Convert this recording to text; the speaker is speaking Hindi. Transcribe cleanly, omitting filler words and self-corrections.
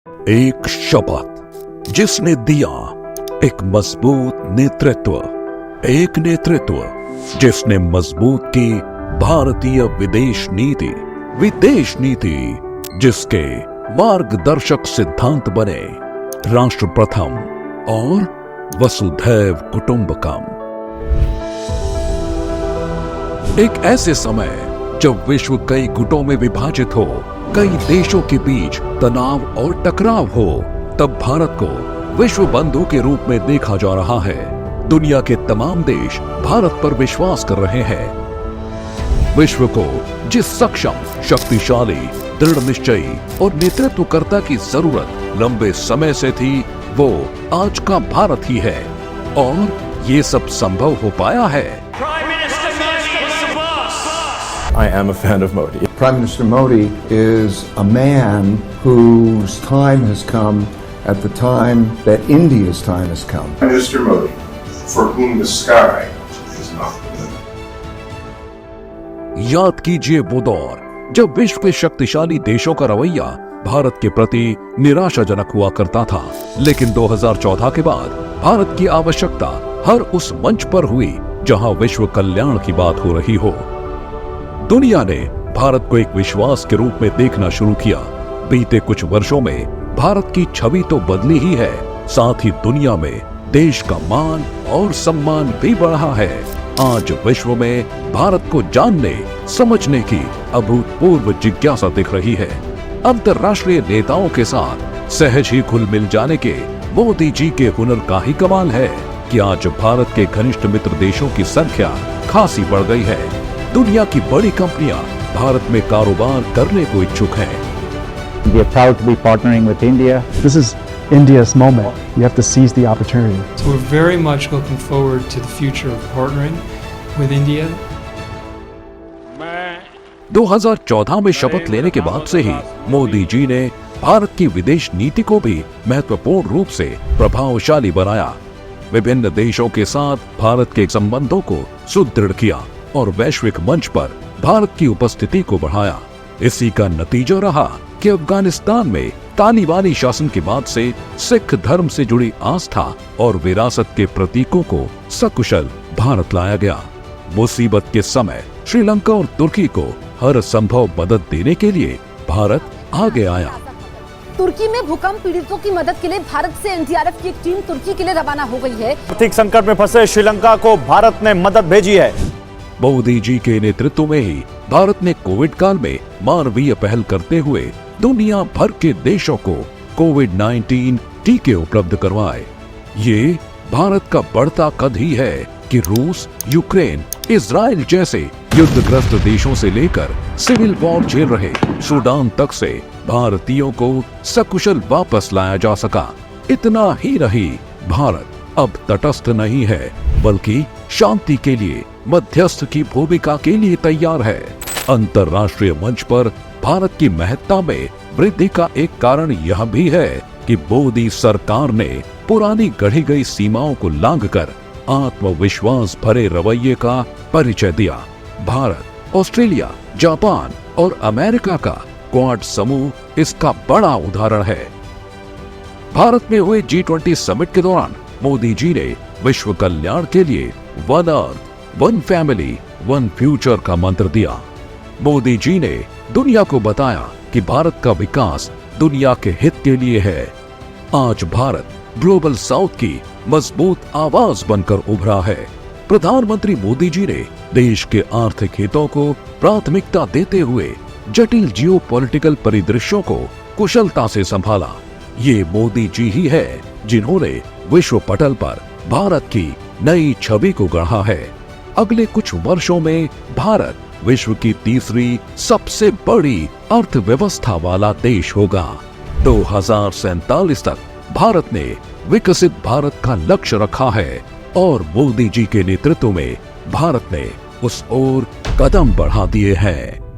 एक शपथ जिसने दिया एक मजबूत नेतृत्व, एक नेतृत्व जिसने मजबूत की भारतीय विदेश नीति जिसके मार्गदर्शक सिद्धांत बने राष्ट्र प्रथम और वसुधैव कुटुंबकम। एक ऐसे समय जब विश्व कई गुटों में विभाजित हो, कई देशों के बीच तनाव और टकराव हो, तब भारत को विश्व बंधु के रूप में देखा जा रहा है। दुनिया के तमाम देश भारत पर विश्वास कर रहे हैं। विश्व को जिस सक्षम, शक्तिशाली, दृढ़ निश्चयी और नेतृत्वकर्ता की जरूरत लंबे समय से थी, वो आज का भारत ही है। और ये सब संभव हो पाया है। I am a fan of Modi. Prime Minister Modi is a man whose time has come at the time that India's time has come. Prime Minister Modi, for whom the sky is not the limit. याद कीजिए वो दौर जब विश्व के शक्तिशाली देशों का रवैया भारत के प्रति निराशाजनक हुआ करता था, लेकिन 2014 के बाद भारत की आवश्यकता हर उस मंच पर हुई जहां विश्व कल्याण की बात हो रही हो। दुनिया ने भारत को एक विश्वास के रूप में देखना शुरू किया। बीते कुछ वर्षों में भारत की छवि तो बदली ही है, साथ ही दुनिया में देश का मान और सम्मान भी बढ़ा है। आज विश्व में भारत को जानने समझने की अभूतपूर्व जिज्ञासा दिख रही है। अंतर्राष्ट्रीय नेताओं के साथ सहज ही घुल मिल जाने के मोदी जी के हुनर का ही कमाल है कि आज भारत के घनिष्ठ मित्र देशों की संख्या खासी बढ़ गई है। दुनिया की बड़ी कंपनियां भारत में कारोबार करने को इच्छुक हैं। We are proud to be partnering with India. This is India's moment. You have to seize the opportunity. So we're very much looking forward to the future of partnering with India. 2014 में शपथ लेने के बाद से ही मोदी जी ने भारत की विदेश नीति को भी महत्वपूर्ण रूप से प्रभावशाली बनाया। विभिन्न देशों के साथ भारत के संबंधों को सुदृढ़ किया और वैश्विक मंच पर भारत की उपस्थिति को बढ़ाया। इसी का नतीजा रहा कि अफगानिस्तान में तालिबानी शासन के बाद से सिख धर्म से जुड़ी आस्था और विरासत के प्रतीकों को सकुशल भारत लाया गया। मुसीबत के समय श्रीलंका और तुर्की को हर संभव मदद देने के लिए भारत आगे आया। तुर्की में भूकंप पीड़ितों की मदद के लिए भारत से एनडीआरएफ की एक टीम तुर्की के लिए रवाना हो गई है। आर्थिक संकट में फंसे श्रीलंका को भारत ने मदद भेजी है। मोदी जी के नेतृत्व में ही भारत ने कोविड काल में मानवीय पहल करते हुए दुनिया भर के देशों को कोविड-19 टीके उपलब्ध करवाए। ये भारत का बढ़ता कद ही है कि रूस, यूक्रेन, इजराइल जैसे युद्धग्रस्त देशों से लेकर सिविल वॉर झेल रहे सूडान तक से भारतीयों को सकुशल वापस लाया जा सका। इतना ही नहीं, भारत अब तटस्थ नहीं है बल्कि शांति के लिए मध्यस्थ की भूमिका के लिए तैयार है। अंतर्राष्ट्रीय मंच पर भारत की महत्ता में वृद्धि का एक कारण यह भी है कि मोदी सरकार ने पुरानी गढ़ी गई सीमाओं को लांघकर आत्मविश्वास भरे रवैये का परिचय दिया। भारत, ऑस्ट्रेलिया, जापान और अमेरिका का क्वाड समूह इसका बड़ा उदाहरण है। भारत में हुए G20 समिट के दौरान मोदी जी ने विश्व कल्याण के लिए one earth, one family, one future का मंत्र दिया। मोदी जी ने दुनिया को बताया कि भारत का विकास दुनिया के हित के लिए है। आज भारत ग्लोबल साउथ की मजबूत आवाज बनकर उभरा है। प्रधानमंत्री मोदी जी ने देश के आर्थिक हितों को प्राथमिकता देते हुए जटिल जियोपॉलिटिकल परिदृश्यों को कुशलता से संभाला। ये मोदी जी ही है जिन्होंने विश्व पटल पर भारत की नई छवि को गढ़ा है। अगले कुछ वर्षों में भारत विश्व की तीसरी सबसे बड़ी अर्थव्यवस्था वाला देश होगा। 2047 तक भारत ने विकसित भारत का लक्ष्य रखा है और मोदी जी के नेतृत्व में भारत ने उस ओर कदम बढ़ा दिए हैं।